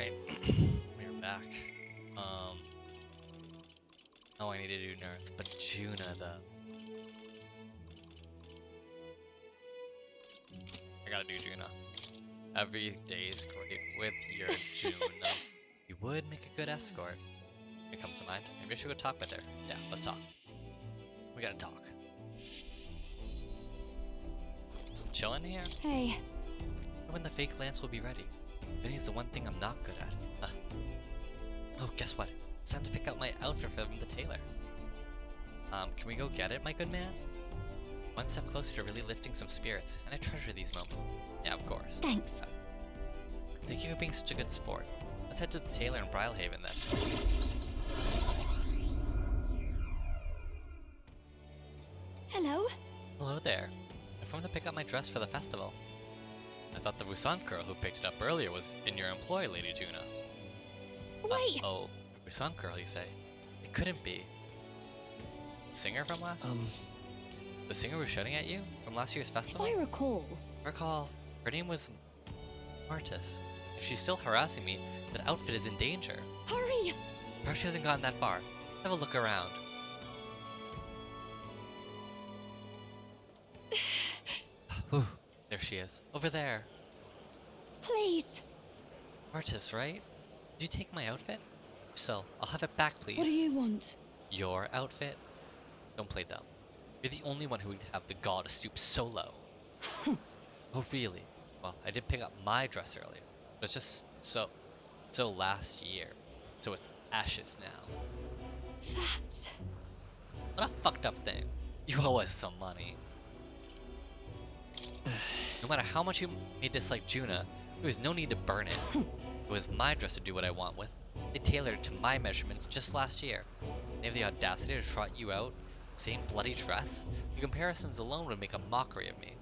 Alright, we're back. Oh, I need to do nerds, but Juna though. I gotta do Juna. Every day is great with your Juna. You would make a good escort. It comes to mind. Maybe I should go talk with her. Yeah, let's talk. We gotta talk. Some chillin' here? Hey. When the fake lance will be ready. Vinny's the one thing I'm not good at. Oh, guess what? It's time to pick out my outfit from the tailor. Can we go get it, my good man? One step closer to really lifting some spirits, and I treasure these moments. Yeah, of course. Thanks. Thank you for being such a good sport. Let's head to the tailor in Brylehaven then. Hello. Hello there. I've come to pick up my dress for the festival. I thought the Busan girl who picked it up earlier was in your employ, Lady Juna. Wait. Oh, the Busan girl, you say? It couldn't be. The singer from last? The singer was shouting at you from last year's festival? If I recall. Her name was Martis. If she's still harassing me, that outfit is in danger. Hurry! Perhaps she hasn't gotten that far. Have a look around. Whew, there she is. Over there. Please. Martis, right? Did you take my outfit? If so, I'll have it back, please. What do you want? Your outfit? Don't play dumb. You're the only one who would have the gall to stoop so low. Oh, really? Well, I did pick up my dress earlier, but it's just so last year. So it's ashes now. That's... What a fucked up thing. You owe us some money. No matter how much you may dislike Juna, there was no need to burn it. It was my dress to do what I want with. They tailored it to my measurements just last year. They have the audacity to trot you out same bloody dress? The comparisons alone would make a mockery of me.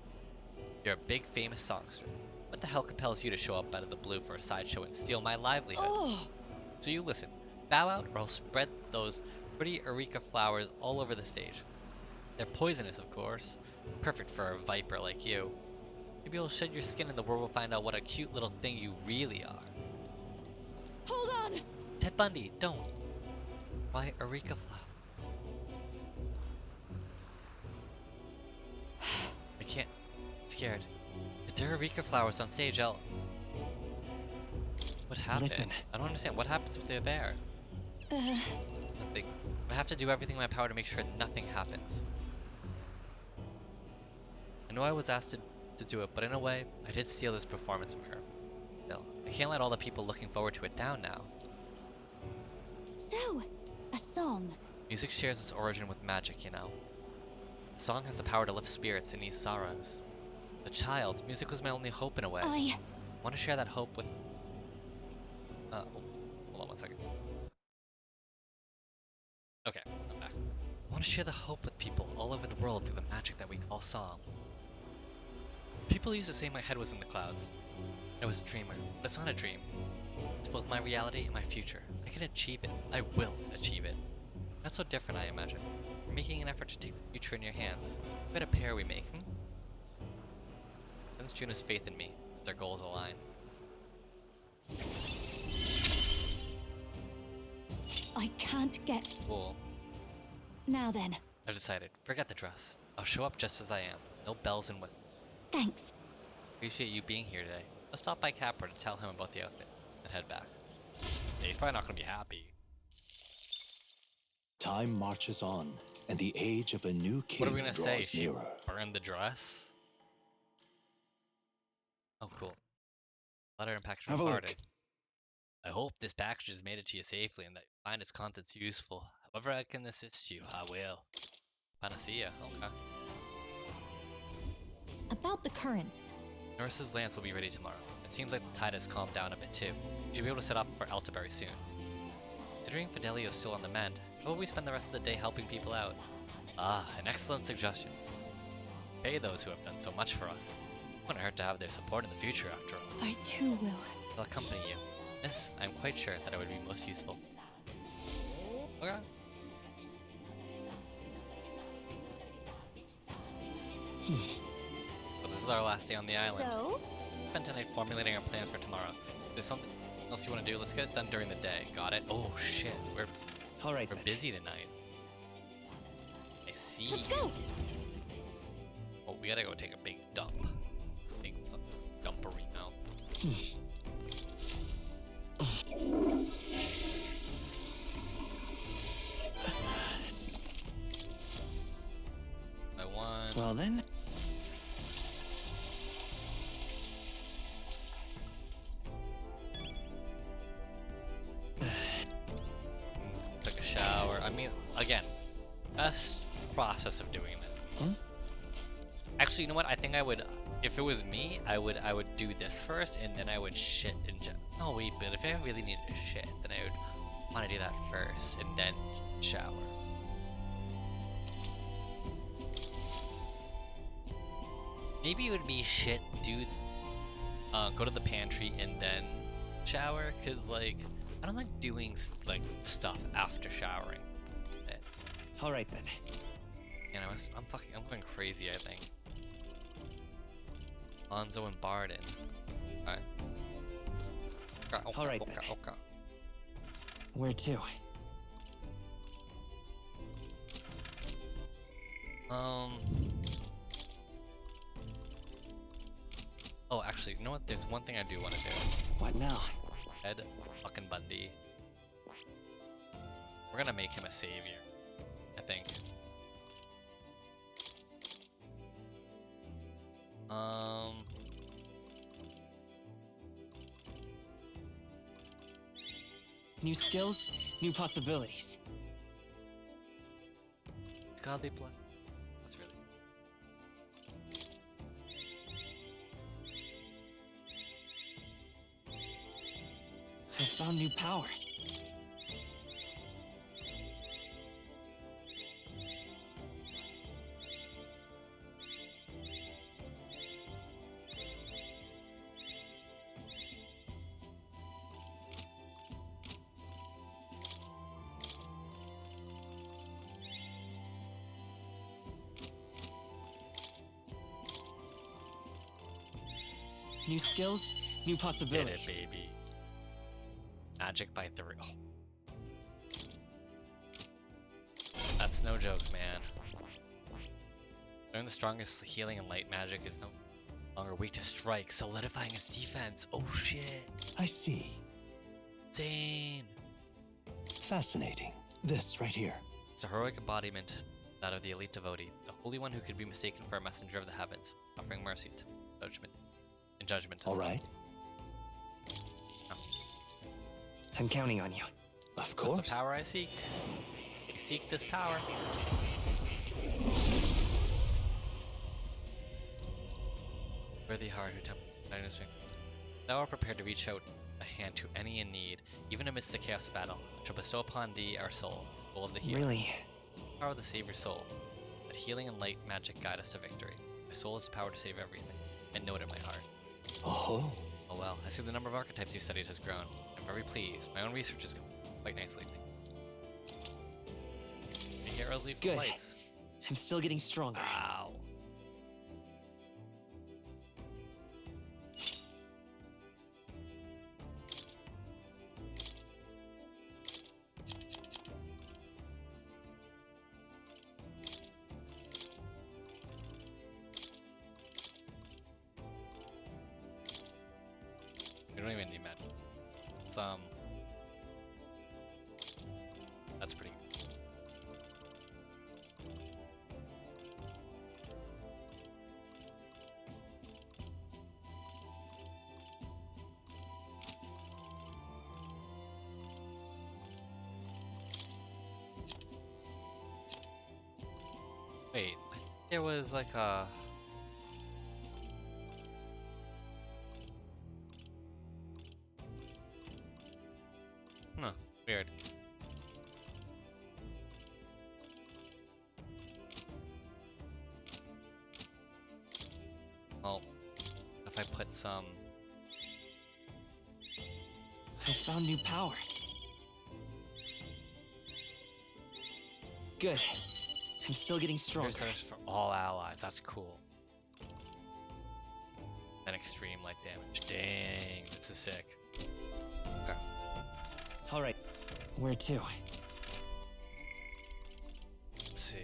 You're a big famous songstress. What the hell compels you to show up out of the blue for a sideshow and steal my livelihood? Oh. So you listen, bow out or I'll spread those pretty areca flowers all over the stage. They're poisonous, of course. Perfect for a viper like you. Maybe you'll shed your skin and the world will find out what a cute little thing you really are. Hold on! Ted Bundy, don't. Why areca flower? I can't. I'm scared. If there are areca flowers on stage, I'll... What happened? Listen. I don't understand. What happens if they're there? Nothing. I have to do everything in my power to make sure nothing happens. I know I was asked to do it, but in a way, I did steal this performance from her. Still, I can't let all the people looking forward to it down now. So, a song. Music shares its origin with magic, you know. A song has the power to lift spirits and ease sorrows. As a child, music was my only hope in a way. I want to share that hope with... hold on one second. Okay, I'm back. I want to share the hope with people all over the world through the magic that we call song. People used to say my head was in the clouds. I was a dreamer, but it's not a dream. It's both my reality and my future. I can achieve it. I will achieve it. Not so different, I imagine. You're making an effort to take the future in your hands. What a pair we make, Sense Juna's faith in me, as our goals align. I can't get... Cool. Now then. I've decided. Forget the dress. I'll show up just as I am. No bells and whistles. Thanks. Appreciate you being here today. Let's stop by Capra to tell him about the outfit, and head back. Yeah, he's probably not gonna be happy. Time marches on, and the age of a new king What are we gonna say? draws She nearer. burned the dress? Oh, cool. Letter and package Have from a Arden. look. I hope this package has made it to you safely and that you find its contents useful. However I can assist you, I will. Panacea, okay. About the currents. Nurse's lance will be ready tomorrow. It seems like the tide has calmed down a bit too. We should be able to set off for Altabury soon. Considering Fidelio is still on the mend, how about we spend the rest of the day helping people out? Ah, an excellent suggestion. Pay those who have done so much for us. It wouldn't hurt to have their support in the future after all. I too will. I'll accompany you. Yes, I'm quite sure that I would be most useful. Okay. So this is our last day on the island. So? Spend tonight formulating our plans for tomorrow. There's something else you want to do? Let's get it done during the day. Got it? Oh shit, we're All right, then. busy tonight. I see. Let's go. Oh, we gotta go take a big dump. Big dumperino. I won. Well then. Took a shower. I mean, again, best process of doing that. Hmm? Actually, you know what? I think I would, if it was me, I would do this first, and then I would shit and no wait, but if I really needed to shit, then I would want to do that first and then shower. Maybe it would be shit. Go to the pantry and then shower, cause like I don't like doing like stuff after showering. All right then. You know, I'm going crazy, I think. Lonzo and Barden. Alright. Okay, All right, okay, then. okay. Where to? Oh, actually, you know what? There's one thing I do want to do. What now? Ed fucking Bundy. We're gonna make him a savior, I think. New skills, new possibilities. Godly blood. What's really? I found new power. New skills, new Did possibilities. it, baby. Magic by 3. Oh. That's no joke, man. Learn the strongest healing and light magic is no longer weak to strike, solidifying his defense. Oh shit. I see. Insane. Fascinating. This right here. It's a heroic embodiment, that of the elite devotee, the holy one who could be mistaken for a messenger of the heavens, offering mercy to judgment to All some. right. I'm counting on you. Of What's course. the power I seek? I seek this power. Worthy heart who tempered his strength. Thou art prepared to reach out a hand to any in need, even amidst the chaos of battle, and shall bestow upon thee our soul, the soul of the healer. Really? Power of the Savior's soul. Let healing and light magic guide us to victory. My soul has the power to save everything. I know it in my heart. Oh. Oh well, I see the number of archetypes you studied has grown. I'm very pleased. My own research has gone quite nicely. The heroes leave the Good. lights. I'm still getting stronger. Ow. We don't even need magic. It's that's pretty good. Wait, I think there was like a weird. Well, if I put some I found new power. Good. I'm still getting stronger. Here's for all allies, that's cool. Then extreme light damage. Dang, this is sick. Okay. All right. Where to? Let's see.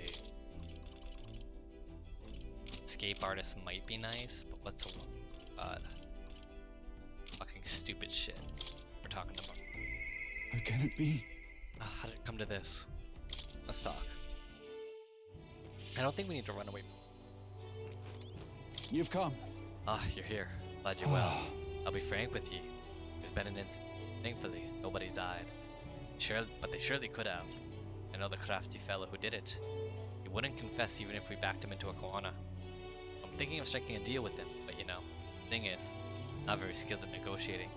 Escape artist might be nice, but what's a fucking stupid shit we're talking about? How can it be? How did it come to this? Let's talk. I don't think we need to run away. You've come. You're here. Glad you're well. I'll be frank with you. There's been an incident. Thankfully, nobody died. Sure, but they surely could have. I know the crafty fellow who did it. He wouldn't confess even if we backed him into a corner. I'm thinking of striking a deal with him, but you know, the thing is, I'm not very skilled at negotiating.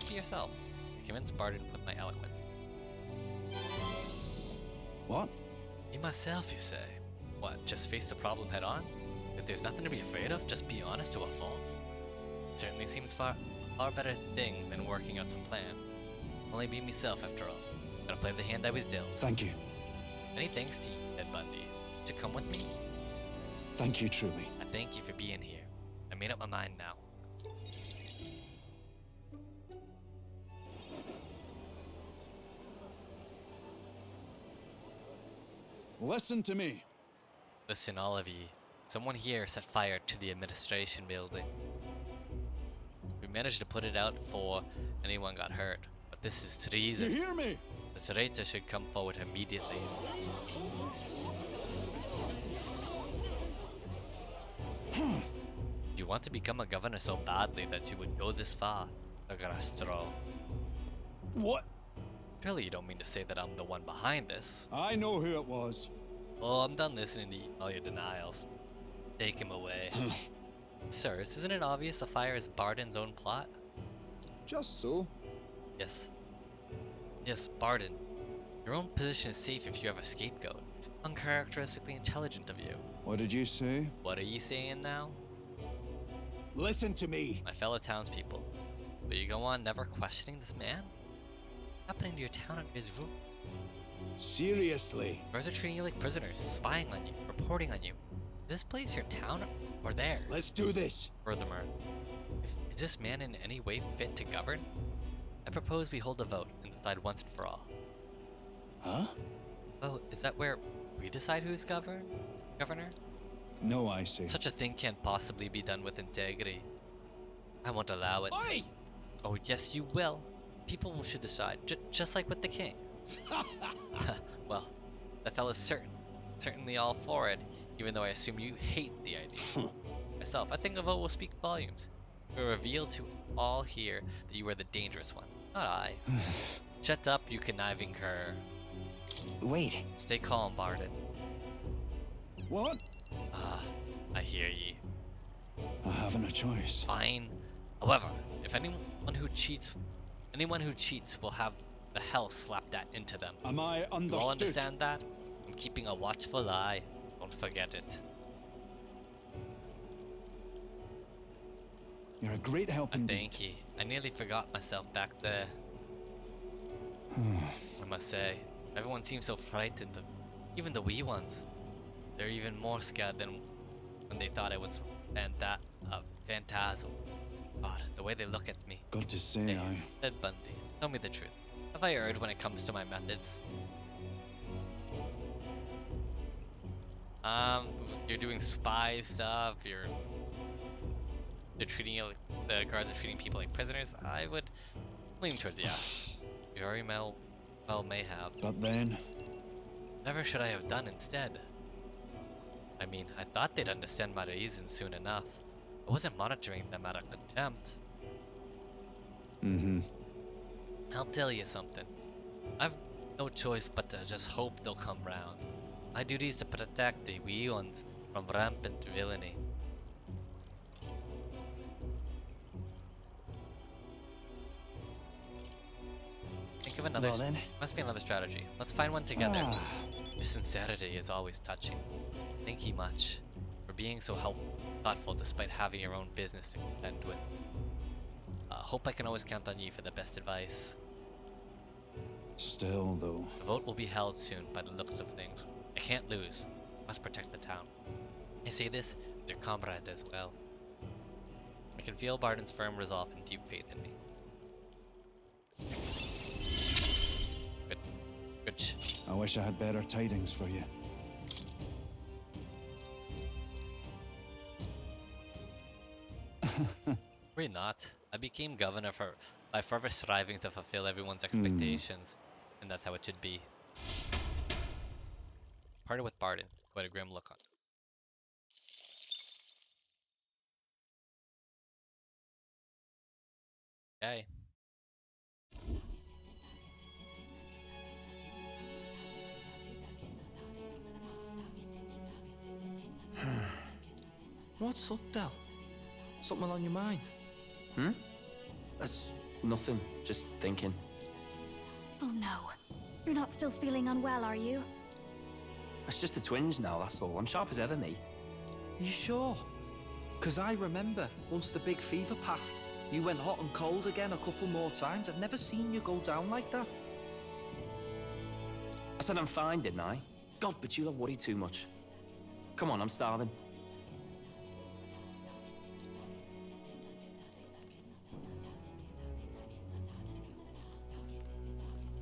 Be yourself. I convinced Barden with my eloquence. What? Be myself, you say? What, just face the problem head on? If there's nothing to be afraid of, just be honest to a fault. It certainly seems a far better thing than working out some plan. Only be myself after all. Gotta play the hand I was dealt. Thank you. Many thanks to you, Ted Bundy. To come with me? Thank you truly. I thank you for being here. I made up my mind now. Listen to me. Listen, all of ye. Someone here set fire to the administration building. We managed to put it out before anyone got hurt, but this is You treason. hear me? The traitor should come forward immediately. You want to become a governor so badly that you would go this far, Agrastro. What? Surely you don't mean to say that I'm the one behind this? I know who it was. Oh, I'm done listening to all your denials. Take him away. Sirs, isn't it obvious the fire is Barden's own plot? Just so. Yes. Yes, Barden. Your own position is safe if you have a scapegoat. Uncharacteristically intelligent of you. What did you say? What are you saying now? Listen to me. My fellow townspeople. Will you go on never questioning this man? What's happening to your town under his roof? Seriously. Guards are treating you like prisoners, spying on you, reporting on you. Is this place your town or theirs? Let's do this. Furthermore, is this man in any way fit to govern? I propose we hold a vote and decide once and for all. Huh? Oh, is that where we decide who's governor? No, I say. Such a thing can't possibly be done with integrity. I won't allow it. Oi! Oh, yes, you will. People should decide, just like with the king. Well, that fella's certainly all for it, even though I assume you hate the idea. Myself, I think a vote will speak volumes. It will reveal to all here that you are the dangerous one, not I. Shut up, you conniving cur. Wait. Stay calm, Barden. What? I hear ye. I haven't a choice. Fine. However, if anyone who cheats will have the hell slapped that into them. Am I You understood? all understand that? I'm keeping a watchful eye. Don't forget it. You're a great help indeed. Thank ye. I nearly forgot myself back there. I must say, everyone seems so frightened. Even the wee ones. They're even more scared than when they thought it was Phantasm. God, the way they look at me. Got to say, Hey, I... Ted Bundy, tell me the truth. Have I erred when it comes to my methods? You're doing spy stuff, they're treating you like, the guards are treating people like prisoners. I would lean towards yes. You very well may have. But then... Never should I have done instead. I mean, I thought they'd understand my reasons soon enough. I wasn't monitoring them out of contempt. Mm-hmm. I'll tell you something. I've no choice but to just hope they'll come round. My duty is to protect the wee ones from rampant villainy. Think of another. Well then. Must be another strategy. Let's find one together. Ah, Your sincerity is always touching. Thank you much for being so thoughtful despite having your own business to contend with. Hope I can always count on you for the best advice. still, though. The vote will be held soon by the looks of things. I can't lose. Must protect the town. I say this as your comrade as well. I can feel Barden's firm resolve and deep faith in me. wish I had better tidings for you. Really not. I became governor by forever striving to fulfill everyone's expectations, and that's how it should be. Parted with Barden, who had a grim look on. Okay. What's up, Del? Something on your mind? That's nothing. Just thinking. Oh no. You're not still feeling unwell, are you? It's just the twinge now, that's all. I'm sharp as ever, me. You sure? 'Cause I remember once the big fever passed, you went hot and cold again a couple more times. I've never seen you go down like that. I said I'm fine, didn't I? God, but you don't worry too much. Come on, I'm starving.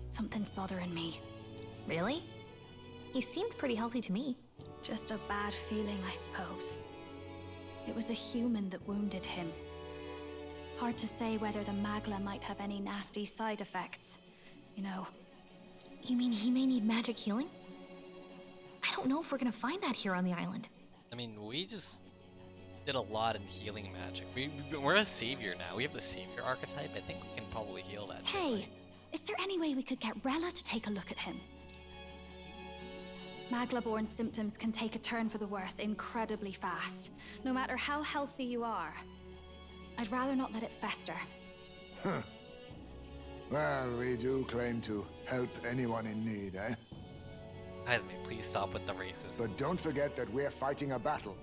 Something's bothering me. Really? He seemed pretty healthy to me. Just a bad feeling, I suppose. It was a human that wounded him. Hard to say whether the magla might have any nasty side effects. You know. You mean he may need magic healing? I don't know if we're gonna find that here on the island. I mean, we just did a lot in healing magic. We're a savior now. We have the savior archetype. I think we can probably heal that shit, Hey, right? is there any way we could get Rella to take a look at him? Magla-born symptoms can take a turn for the worse incredibly fast, no matter how healthy you are. I'd rather not let it fester. Huh. Well, we do claim to help anyone in need, eh? Guys, may please stop with the racism. But don't forget that we're fighting a battle.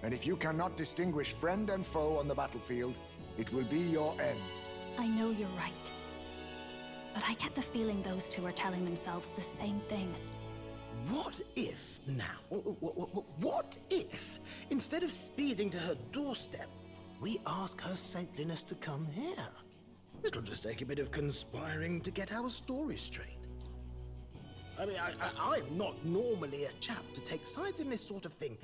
And if you cannot distinguish friend and foe on the battlefield, it will be your end. I know you're right. But I get the feeling those two are telling themselves the same thing. What if now? What if, instead of speeding to her doorstep, we ask her saintliness to come here? It'll just take a bit of conspiring to get our story straight. I mean, I'm not normally a chap to take sides in this sort of thing,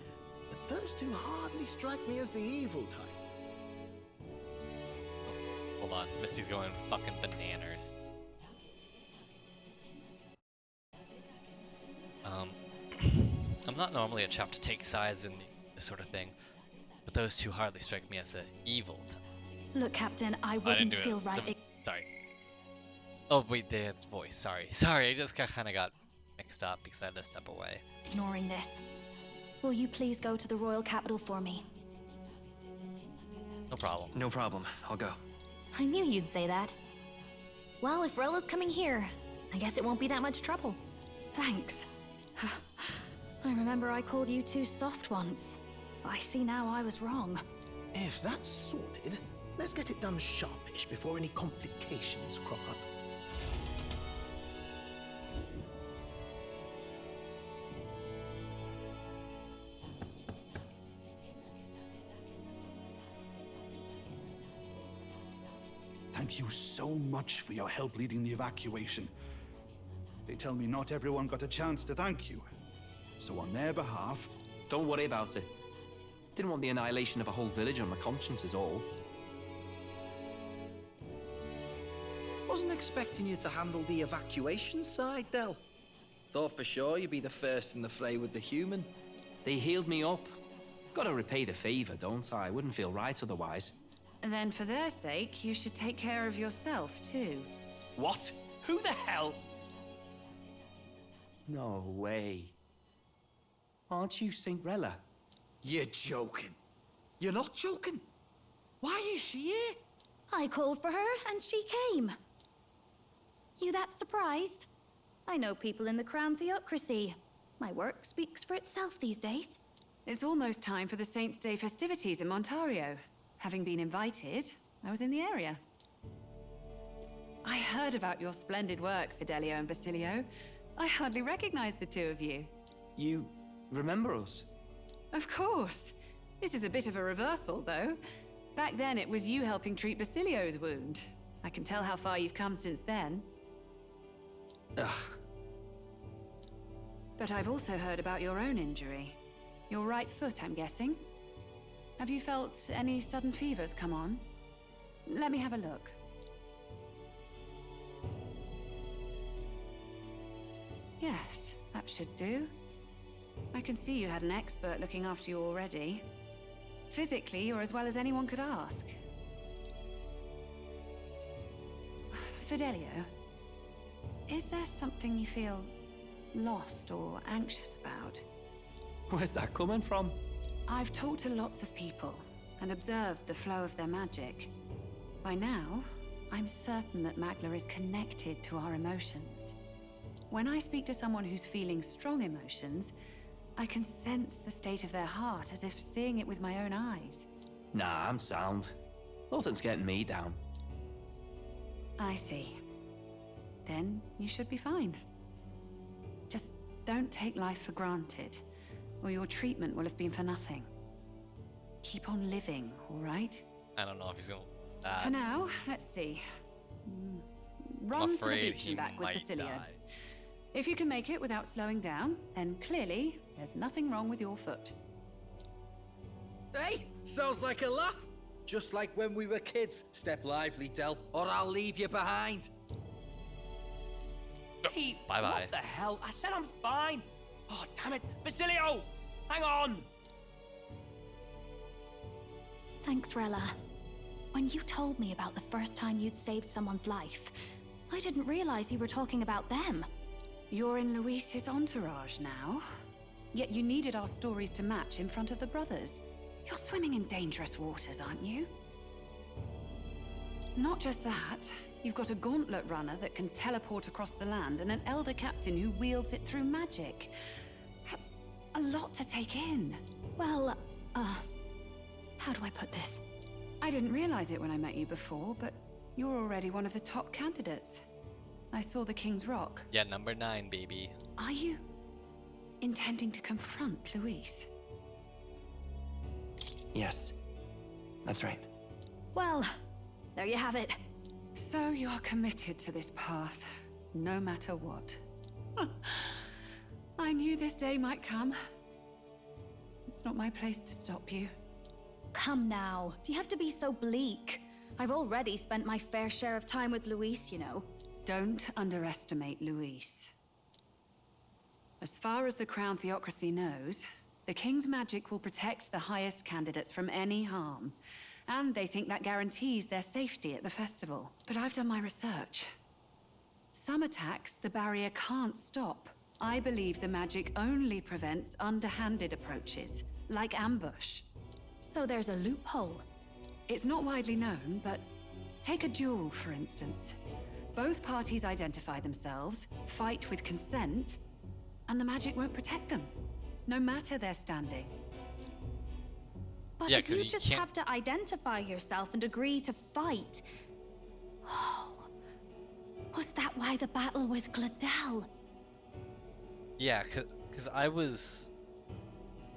but those two hardly strike me as the evil type. Hold on, Misty's going fucking bananas. I'm not normally a chap to take sides in this sort of thing, but those two hardly strike me as the evil type. Look, Captain, I didn't wouldn't do it. feel right. Sorry. Oh wait, Dan's voice. Sorry, I just kind of got mixed up because I had to step away. Ignoring this. Will you please go to the royal capital for me? No problem. No problem. I'll go. I knew you'd say that. Well, if Rella's coming here, I guess it won't be that much trouble. Thanks. I remember I called you too soft once. I see now I was wrong. If that's sorted, let's get it done sharpish before any complications crop up. Thank you so much for your help leading the evacuation. They tell me not everyone got a chance to thank you. So on their behalf... Don't worry about it. Didn't want the annihilation of a whole village on my conscience is all. Wasn't expecting you to handle the evacuation side, Del. Thought for sure you'd be the first in the fray with the human. They healed me up. Gotta repay the favor, don't I? Wouldn't feel right otherwise. Then for their sake, you should take care of yourself, too. What? Who the hell? No way. Aren't you Saint Rella? You're joking. You're not joking. Why is she here? I called for her and she came. You that surprised? I know people in the Crown Theocracy. My work speaks for itself these days. It's almost time for the Saints' Day festivities in Montario. Having been invited, I was in the area. I heard about your splendid work, Fidelio and Basilio. I hardly recognize the two of you. You remember us? Of course. This is a bit of a reversal, though. Back then, it was you helping treat Basilio's wound. I can tell how far you've come since then. Ugh. But I've also heard about your own injury. Your right foot, I'm guessing. Have you felt any sudden fevers come on? Let me have a look. Yes, that should do. I can see you had an expert looking after you already. Physically, you're as well as anyone could ask. Fidelio, is there something you feel lost or anxious about? Where's that coming from? I've talked to lots of people and observed the flow of their magic. By now, I'm certain that Magla is connected to our emotions. When I speak to someone who's feeling strong emotions, I can sense the state of their heart as if seeing it with my own eyes. Nah, I'm sound. Nothing's getting me down. I see. Then you should be fine. Just don't take life for granted, or your treatment will have been for nothing. Keep on living, all right? I don't know if he's gonna. For now, let's see. Run to the beach and back with Basilio. If you can make it without slowing down, then clearly there's nothing wrong with your foot. Hey, sounds like a laugh. Just like when we were kids. Step lively, Del, or I'll leave you behind. Hey, bye-bye. What the hell? I said I'm fine. Oh, damn it. Basilio! Hang on! Thanks, Rella. When you told me about the first time you'd saved someone's life, I didn't realize you were talking about them. You're in Luis's entourage now. Yet you needed our stories to match in front of the brothers. You're swimming in dangerous waters, aren't you? Not just that, you've got a gauntlet runner that can teleport across the land and an elder captain who wields it through magic. That's a lot to take in. Well, how do I put this? I didn't realize it when I met you before, but you're already one of the top candidates. I saw the King's Rock. Yeah, number 9, baby. Are you intending to confront Luis? Yes, that's right. Well, there you have it. So you are committed to this path, no matter what. I knew this day might come. It's not my place to stop you. Come now, do you have to be so bleak? I've already spent my fair share of time with Luis, you know. Don't underestimate Luis. As far as the Crown Theocracy knows, the King's magic will protect the highest candidates from any harm. And they think that guarantees their safety at the festival. But I've done my research. Some attacks the barrier can't stop. I believe the magic only prevents underhanded approaches, like ambush. So there's a loophole. It's not widely known, but take a duel, for instance. Both parties identify themselves, fight with consent, and the magic won't protect them, no matter their standing. But Yeah, if 'cause you you just can't- have to identify yourself and agree to fight... Oh, was that why the battle with Gladel? Yeah, cause I was.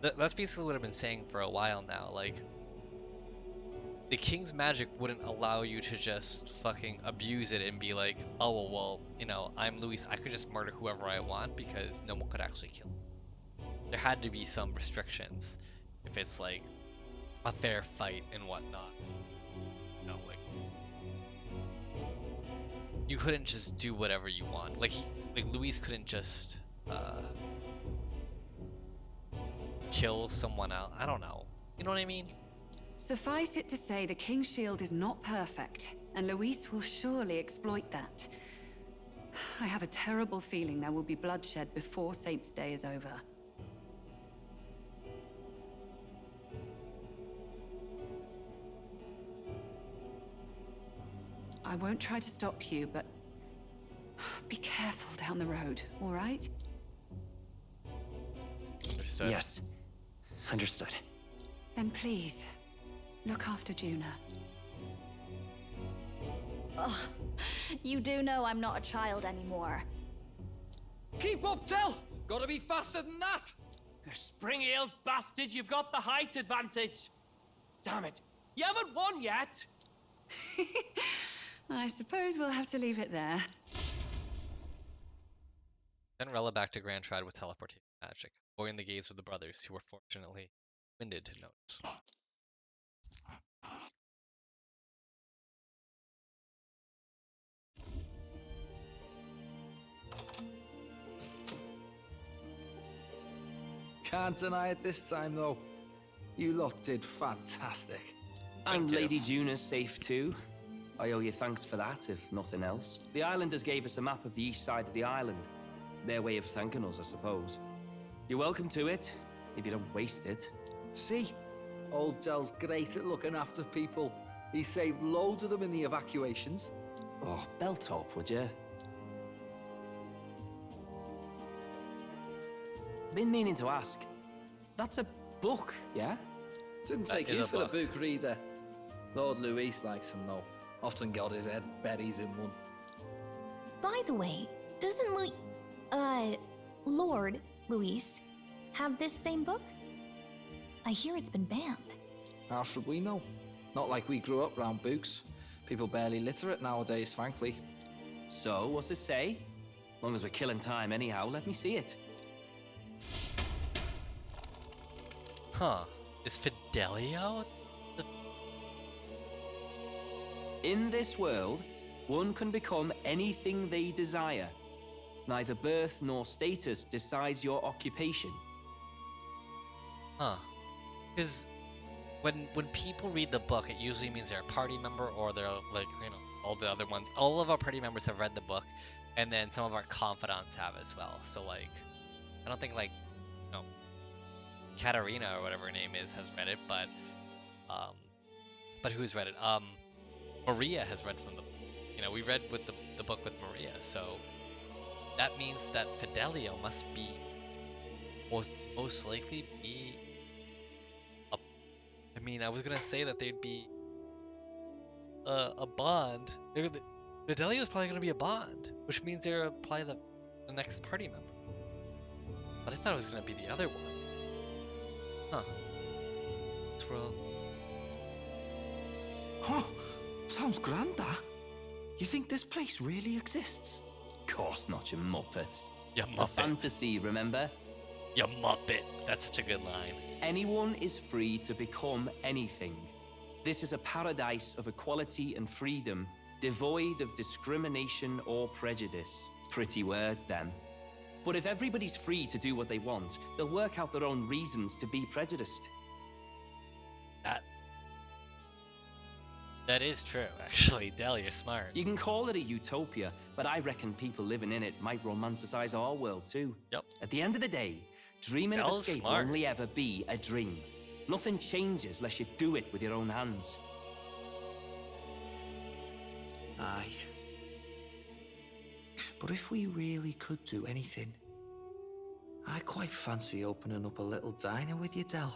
That's basically what I've been saying for a while now. Like, the King's magic wouldn't allow you to just fucking abuse it and be like, oh well, you know, I'm Luis, I could just murder whoever I want because no one could actually kill me. There had to be some restrictions if it's like a fair fight and whatnot. You know, like, you couldn't just do whatever you want. Like Luis couldn't just kill someone else. I don't know. You know what I mean? Suffice it to say, the King's shield is not perfect, and Luis will surely exploit that. I have a terrible feeling there will be bloodshed before Saint's Day is over. I won't try to stop you, but be careful down the road, all right? Understood. Yes, understood. Then please, look after Juna. Ugh, you do know I'm not a child anymore. Keep up, Del! Gotta be faster than that! You spring-heeled bastard, you've got the height advantage. Damn it, you haven't won yet. I suppose we'll have to leave it there. Send Rella back to Grand Trad with teleportation magic, avoiding the gaze of the brothers, who were fortunately winded to notice. Can't deny it this time, though. You lot did fantastic. And Thank you. Lady Juna's safe too. I owe you thanks for that, if nothing else. The islanders gave us a map of the east side of the island. Their way of thanking us, I suppose. You're welcome to it, if you don't waste it. See? Old Dell's great at looking after people. He saved loads of them in the evacuations. Oh, belt up, would you? Been meaning to ask. That's a book, yeah? Didn't That take is you a for book. the book reader. Lord Luis likes them, though. Often got his head buried in one. By the way, doesn't Lord Luis have this same book? I hear it's been banned. How should we know? Not like we grew up round books. People barely literate nowadays, frankly. So, what's it say? Long as we're killing time anyhow, let me see it. Huh. Is Fidelio? In this world, one can become anything they desire. Neither birth nor status decides your occupation. Huh. Because when people read the book, it usually means they're a party member or they're like, you know, all the other ones. All of our party members have read the book, and then some of our confidants have as well. So like, I don't think like, you know, Katarina or whatever her name is has read it, but who's read it? Maria has read from the, you know, we read with the book with Maria, so that means that Fidelio must be most likely be a. I mean, I was gonna say that they'd be a bond. Fidelio's probably gonna be a bond, which means they're probably the next party member. But I thought it was gonna be the other one. Huh. Twirl. Huh. Sounds grand, that. You think this place really exists? Course not, you muppet. You It's a muppet. fantasy, remember? You muppet. That's such a good line. Anyone is free to become anything. This is a paradise of equality and freedom, devoid of discrimination or prejudice. Pretty words, them. But if everybody's free to do what they want, they'll work out their own reasons to be prejudiced. That is true, actually. Del, you're smart. You can call it a utopia, but I reckon people living in it might romanticize our world too. Yep. At the end of the day, dreaming of Del's escape smart. will only ever be a dream. Nothing changes unless you do it with your own hands. Aye. But if we really could do anything, I quite fancy opening up a little diner with you, Del.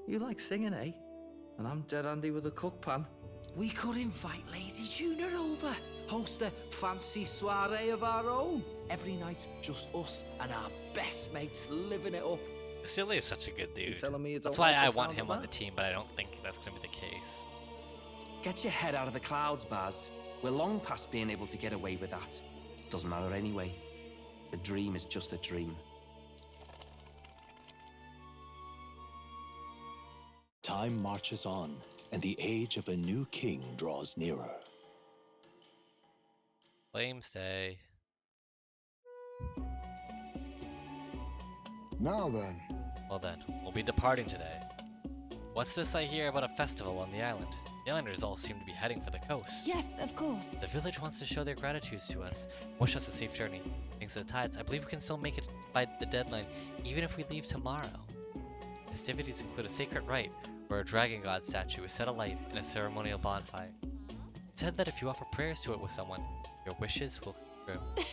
You like singing, eh? And I'm dead handy with a cook pan. We could invite Lady Juna over. Host a fancy soiree of our own. Every night, just us and our best mates living it up. Vasily is such a good dude. You telling me you don't That's why like I the want sound him of on the that? team, but I don't think that's going to be the case. Get your head out of the clouds, Baz. We're long past being able to get away with that. Doesn't matter anyway. A dream is just a dream. Time marches on, and the age of a new king draws nearer. Flame stay. Now then, Well then, we'll be departing today. What's this I hear about a festival on the island? The islanders all seem to be heading for the coast. Yes, of course. The village wants to show their gratitude to us. Wish us a safe journey. Thanks to the tides, I believe we can still make it by the deadline, even if we leave tomorrow. Festivities include a sacred rite, where a dragon god statue is set alight in a ceremonial bonfire. It's said that if you offer prayers to it with someone, your wishes will come true.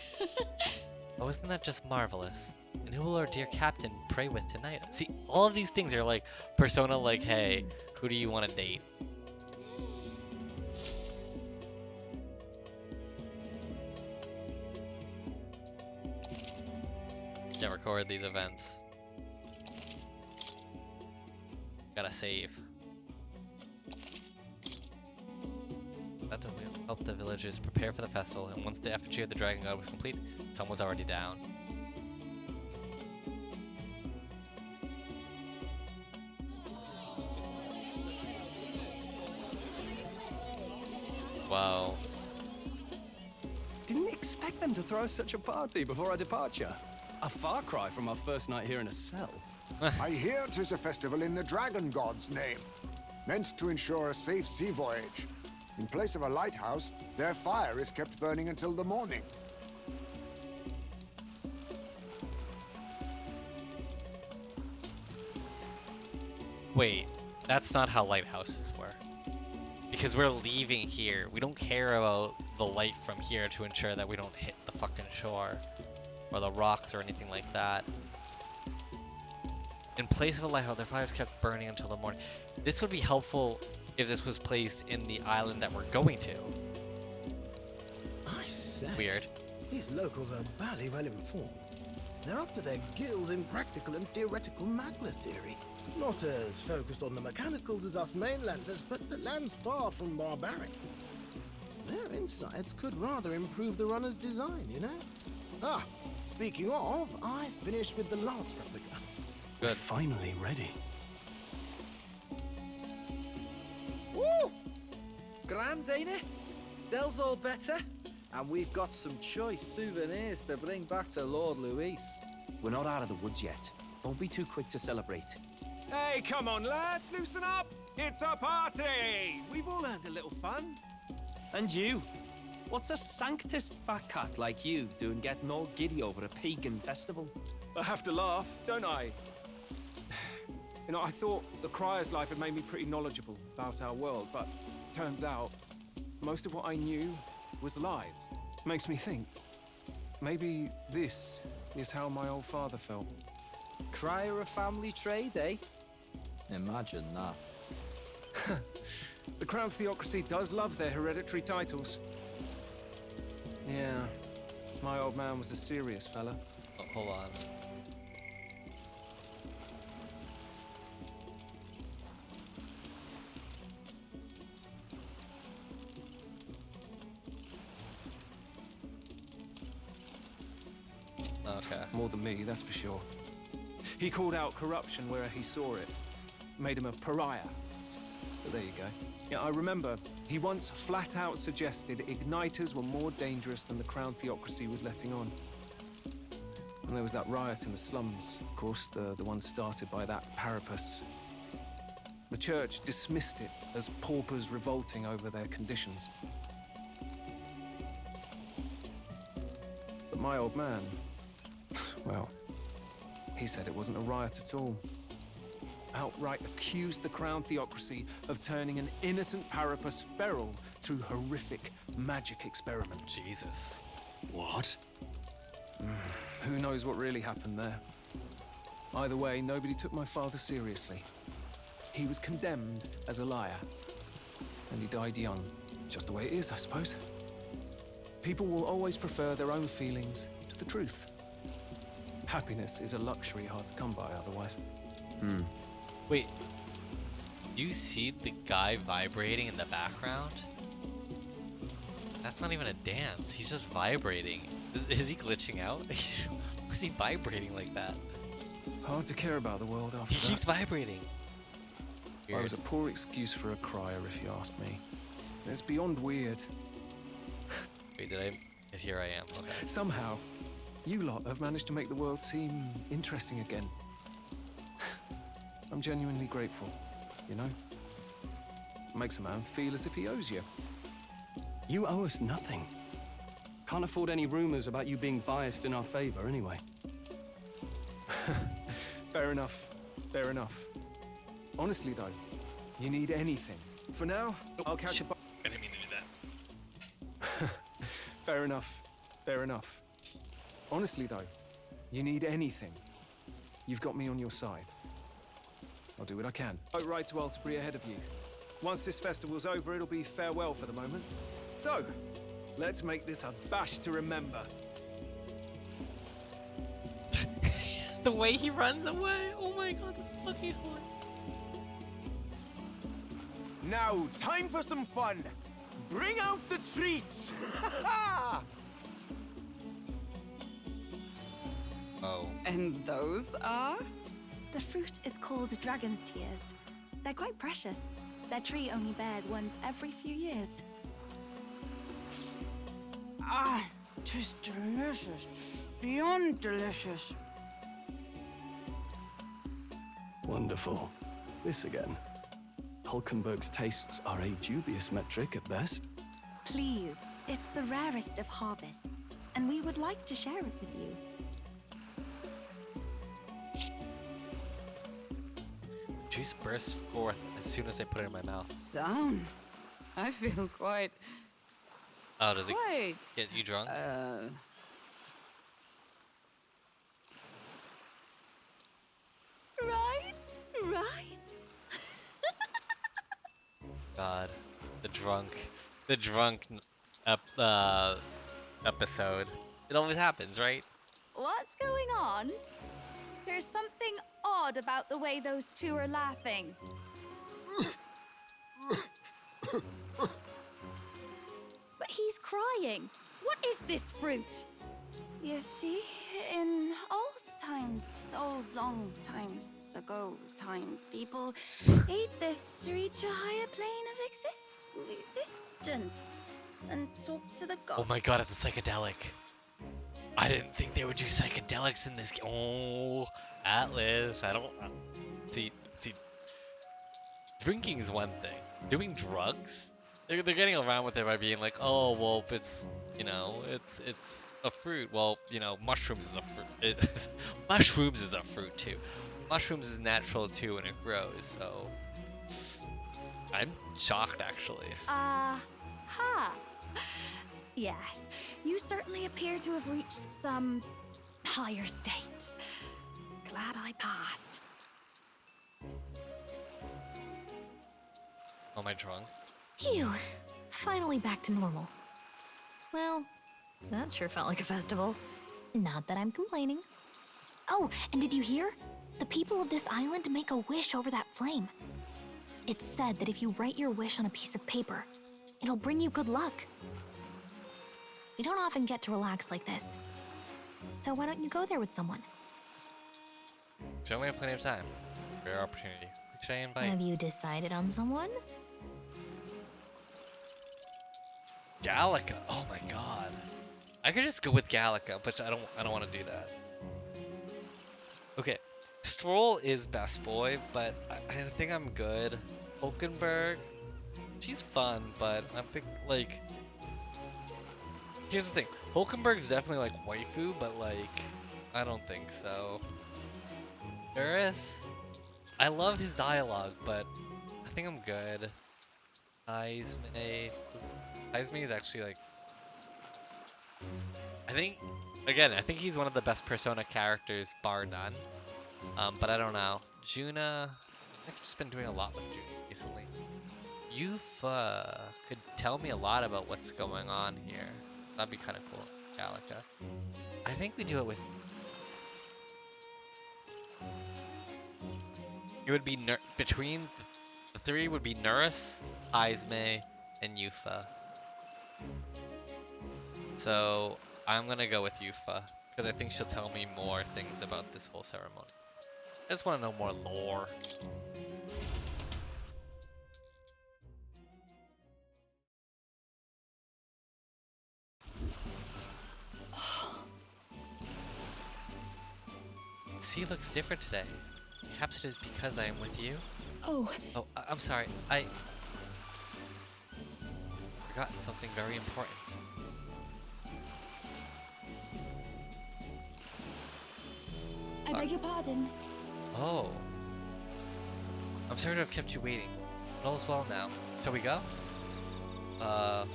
Oh, isn't that just marvelous? And who will our dear captain pray with tonight? See, all of these things are like Persona, like, hey, who do you want to date? Yeah, record these events. Gotta save. to help the villagers prepare for the festival, and once the effigy of the dragon god was complete, the sun was already down. Wow. Didn't expect them to throw such a party before our departure. A far cry from our first night here in a cell. I hear 'tis a festival in the dragon god's name, meant to ensure a safe sea voyage. In place of a lighthouse, their fire is kept burning until the morning. Wait, that's not how lighthouses work. Because we're leaving here. We don't care about the light from here to ensure that we don't hit the fucking shore. Or the rocks or anything like that. In place of a lighthouse, their fires kept burning until the morning. This would be helpful if this was placed in the island that we're going to. I say. Weird. These locals are barely well informed. They're up to their gills in practical and theoretical magna theory. Not as focused on the mechanicals as us mainlanders, but the land's far from barbaric. Their insights could rather improve the runner's design, you know? Ah, speaking of, I finished with the lance replica. We're finally ready. Woo! Grand, ain't it? Del's all better, and we've got some choice souvenirs to bring back to Lord Luis. We're not out of the woods yet. Don't be too quick to celebrate. Hey, come on, lads, loosen up! It's a party! We've all earned a little fun. And you? What's a sanctist fat cat like you doing getting all giddy over a pagan festival? I have to laugh, don't I? You know, I thought the Crier's life had made me pretty knowledgeable about our world, but turns out most of what I knew was lies. Makes me think, maybe this is how my old father felt. Crier a family trade, eh? Imagine that. The Crown Theocracy does love their hereditary titles. Yeah, my old man was a serious fella. Oh, hold on. Okay. More than me, that's for sure. He called out corruption where he saw it. Made him a pariah. But there you go. Yeah, I remember he once flat out suggested igniters were more dangerous than the Crown Theocracy was letting on. And there was that riot in the slums, of course, the one started by that Parapus. The church dismissed it as paupers revolting over their conditions. But my old man, well, he said it wasn't a riot at all. Outright accused the Crown Theocracy of turning an innocent Parapus feral through horrific magic experiments. Jesus. What? Who knows what really happened there? Either way, nobody took my father seriously. He was condemned as a liar. And he died young. Just the way it is, I suppose. People will always prefer their own feelings to the truth. Happiness is a luxury hard to come by otherwise. Wait, you see the guy vibrating in the background? That's not even a dance, he's just vibrating. Is he glitching out? Why is he vibrating like that? Hard to care about the world after He that. keeps vibrating. I was a poor excuse for a crier, if you ask me. It's beyond weird. Wait, did I? Here I am, okay. Somehow, you lot have managed to make the world seem interesting again. I'm genuinely grateful, you know? Makes a man feel as if he owes you. You owe us nothing. Can't afford any rumors about you being biased in our favor, anyway. Fair enough. Fair enough. Honestly, though, you need anything. For now, I'll catch up. I didn't mean to do that. Fair enough. Fair enough. Honestly, though, you need anything. You've got me on your side. I'll do what I can. I'll ride to Altabury ahead of you. Once this festival's over, it'll be farewell for the moment. So, let's make this a bash to remember. The way he runs away! Oh my god, fucking horn. Now, time for some fun. Bring out the treats! Oh. And those are? The fruit is called dragon's tears. They're quite precious. Their tree only bears once every few years. Ah, 'tis delicious. Beyond delicious. Wonderful. This again. Hulkenberg's tastes are a dubious metric at best. Please, it's the rarest of harvests, and we would like to share it with you. Juice bursts forth as soon as I put it in my mouth. Sounds. I feel quite. Oh, does it Quite. get you drunk? Right? God, the drunk episode. It always happens, right? What's going on? There's something odd about the way those two are laughing. But he's crying. What is this fruit? You see, in old times, old long times ago times, people ate this to reach a higher plane of existence and talk to the gods. Oh my god, it's a psychedelic. I didn't think they would do psychedelics in this game. Oh, Atlas, I don't... See, drinking is one thing. Doing drugs? They're getting around with it by being like, oh, well, it's, you know, it's a fruit. Well, you know, mushrooms is a fruit. Mushrooms is a fruit, too. Mushrooms is natural, too, and it grows, so... I'm shocked, actually. Ha! Yes, you certainly appear to have reached some higher state. Glad I passed. Am I drunk? Phew. Finally back to normal. Well, that sure felt like a festival. Not that I'm complaining. Oh, and did you hear? The people of this island make a wish over that flame. It's said that if you write your wish on a piece of paper, it'll bring you good luck. We don't often get to relax like this. So why don't you go there with someone? So we have plenty of time. Rare opportunity. Who should I invite? Have you decided on someone? Gallica. Oh my god. I could just go with Gallica, but I don't want to do that. Okay. Stroll is best boy, but I think I'm good. Hulkenberg. She's fun, but I think like here's the thing. Hulkenberg's definitely like waifu, but like I don't think so. Eris. I love his dialogue, but I think I'm good. Heisme is actually like I think he's one of the best Persona characters bar none. But I don't know. Juna, I've just been doing a lot with Juna recently. Yufa could tell me a lot about what's going on here. That'd be kind of cool. Gallica. I think we do it with. It would be between the three would be Nurse, Heisme, and Yufa. So I'm gonna go with Yufa because I think she'll tell me more things about this whole ceremony. I just want to know more lore. The sea looks different today. Perhaps it is because I am with you. Oh, I'm sorry. I forgot something very important. I beg your pardon. Oh. I'm sorry to have kept you waiting. But all is well now. Shall we go? The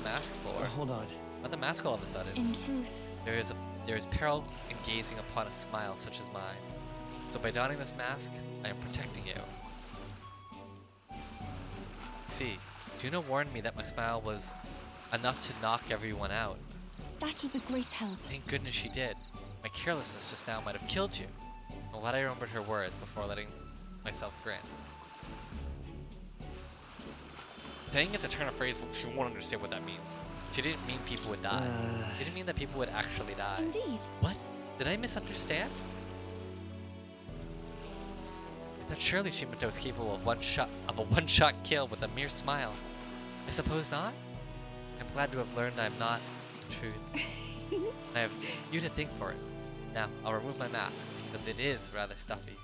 mask for? Hold on. Not the mask all of a sudden. In truth, There is peril in gazing upon a smile such as mine. So by donning this mask, I am protecting you. See, Juno warned me that my smile was enough to knock everyone out. that was a great help. Thank goodness she did. My carelessness just now might have killed you. I'm glad I remembered her words before letting myself grin. saying it's a turn of phrase, she won't understand what that means. She didn't mean people would die. She didn't mean that people would actually die. Indeed. What? Did I misunderstand? I thought surely she meant I was capable of a one-shot kill with a mere smile. I suppose not? I'm glad to have learned I'm not the truth. I have you to thank for it. Now, I'll remove my mask, because it is rather stuffy.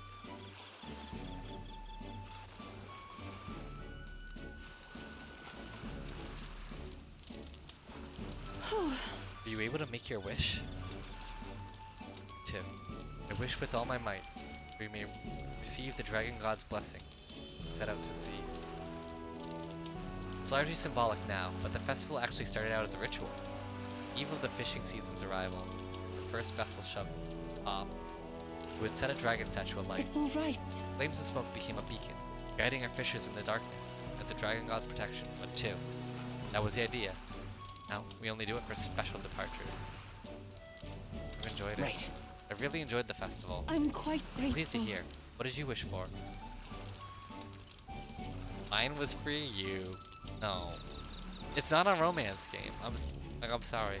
Were you able to make your wish? 2. I wish with all my might, we may receive the Dragon God's blessing, set out to sea. It's largely symbolic now, but the festival actually started out as a ritual. Eve of the fishing season's arrival, the first vessel shoved off, it would set a dragon statue alight. It's all right. Flames and smoke became a beacon, guiding our fishers in the darkness. It's a Dragon God's protection, but 2. That was the idea. Now, we only do it for special departures. I've enjoyed it. Right. I really enjoyed the festival. I'm quite grateful. Pleased to hear. What did you wish for? Mine was for you. No. It's not a romance game. I'm sorry.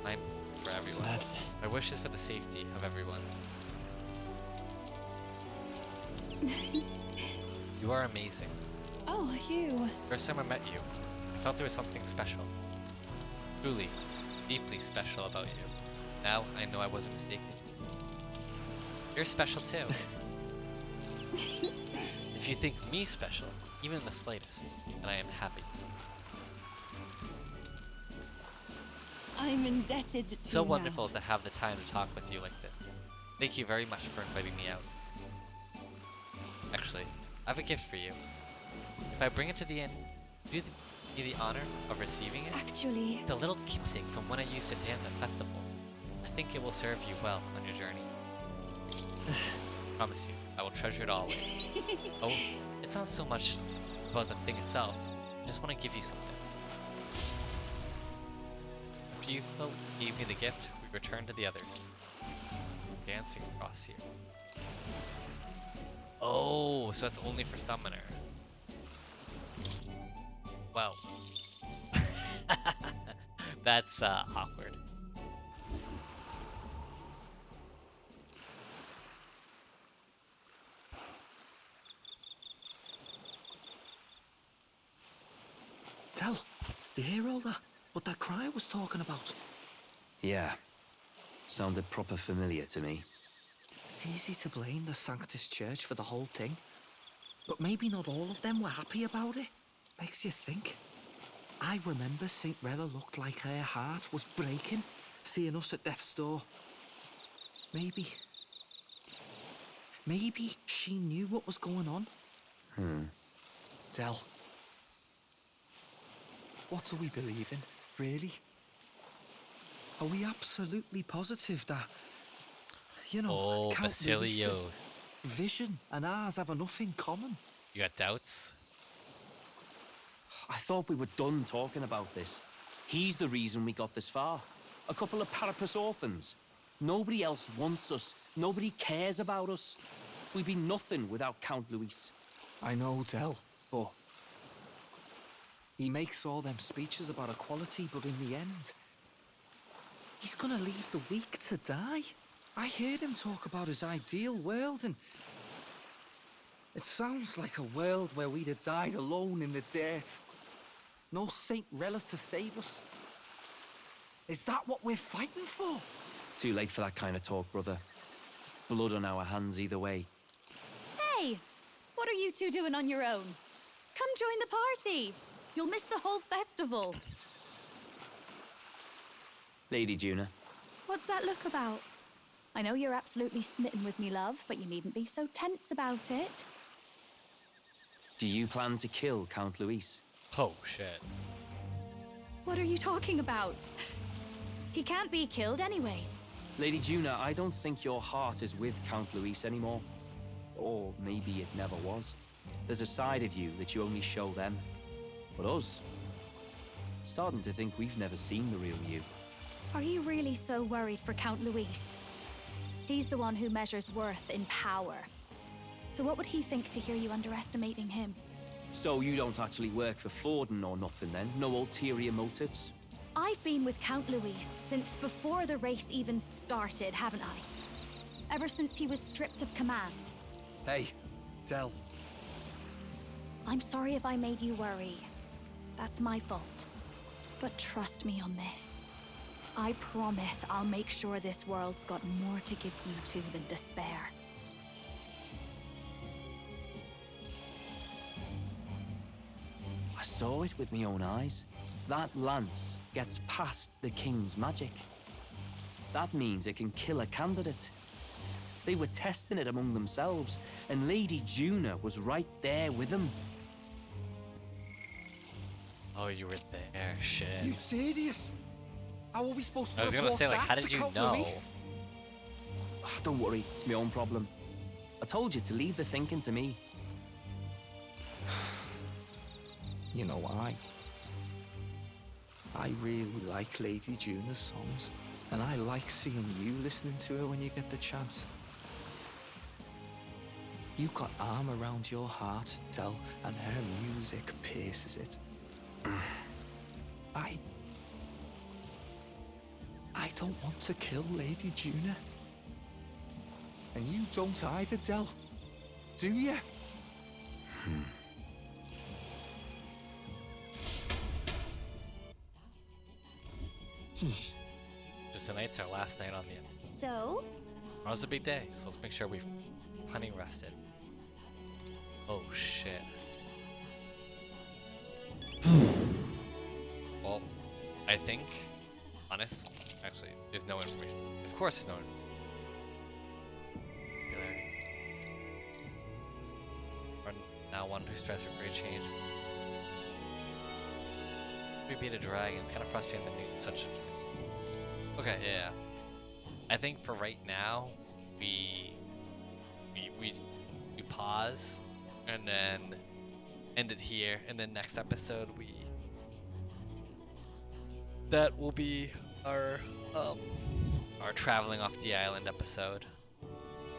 Mine is for everyone. My wish is for the safety of everyone. You are amazing. Oh, you. First time I met you, I felt there was something special. Truly, deeply special about you. Now I know I wasn't mistaken. You're special too. If you think me special, even in the slightest, then I am happy. I'm indebted to So you wonderful to have the time to talk with you like this. Thank you very much for inviting me out. Actually, I have a gift for you. If I bring it to the inn, do me the honor of receiving it? Actually, it's a little keepsake from when I used to dance at festivals. I think it will serve you well on your journey. Promise you, I will treasure it always. Oh, it's not so much about the thing itself. I just want to give you something. After you gave me the gift, we returned to the others. Dancing across here. Oh, so it's only for Summoner. Well. That's awkward. Tell, you hear all that? What that crier was talking about? Yeah. Sounded proper familiar to me. It's easy to blame the Sanctus Church for the whole thing. But maybe not all of them were happy about it. Makes you think. I remember St. Rella looked like her heart was breaking, seeing us at death's door. Maybe she knew what was going on. Del, what do we believe in, really? Are we absolutely positive that, you know, Count Basilio. Lewis's vision and ours have enough in common? You got doubts? I thought we were done talking about this. He's the reason we got this far. A couple of Parapus orphans. Nobody else wants us. Nobody cares about us. We'd be nothing without Count Luis. I know, Del, but he makes all them speeches about equality, but in the end, he's gonna leave the weak to die. I heard him talk about his ideal world, and it sounds like a world where we'd have died alone in the dirt. No Saint Rella to save us. Is that what we're fighting for? Too late for that kind of talk, brother. Blood on our hands either way. Hey! What are you two doing on your own? Come join the party! You'll miss the whole festival. Lady Juna. What's that look about? I know you're absolutely smitten with me, love, but you needn't be so tense about it. Do you plan to kill Count Luis? Oh, shit. What are you talking about? He can't be killed anyway. Lady Juna, I don't think your heart is with Count Luis anymore. Or maybe it never was. There's a side of you that you only show them. But us, starting to think we've never seen the real you. Are you really so worried for Count Luis? He's the one who measures worth in power. So what would he think to hear you underestimating him? So you don't actually work for Forden or nothing then? No ulterior motives? I've been with Count Luis since before the race even started, haven't I? Ever since he was stripped of command. Hey, Del. I'm sorry if I made you worry. That's my fault. But trust me on this. I promise I'll make sure this world's got more to give you two than despair. I saw it with my own eyes. That lance gets past the king's magic. That means it can kill a candidate. They were testing it among themselves, and Lady Juna was right there with them. Oh, you were there. Shit. You serious? How are we supposed to I was gonna report say, like, that how to did you Count know? Luis? Don't worry, it's my own problem. I told you to leave the thinking to me. You know why? I really like Lady Juna's songs, and I like seeing you listening to her when you get the chance. You've got arm around your heart, Del, and her music pierces it. I don't want to kill Lady Juna. And you don't either, Del. Do you? Just tonight's our last night on the end. So? Tomorrow's a big day, so let's make sure we've plenty rested. Oh shit. Well, I think, actually, there's no information. Of course there's no information. Now one who's stressed for great change. We beat a dragon. It's kind of frustrating that we such a... Okay, yeah. I think for right now, we pause and then end it here, and then next episode that will be our traveling off the island episode.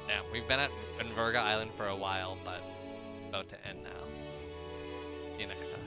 Yeah, we've been at Enverga Island for a while, but about to end now. See you next time.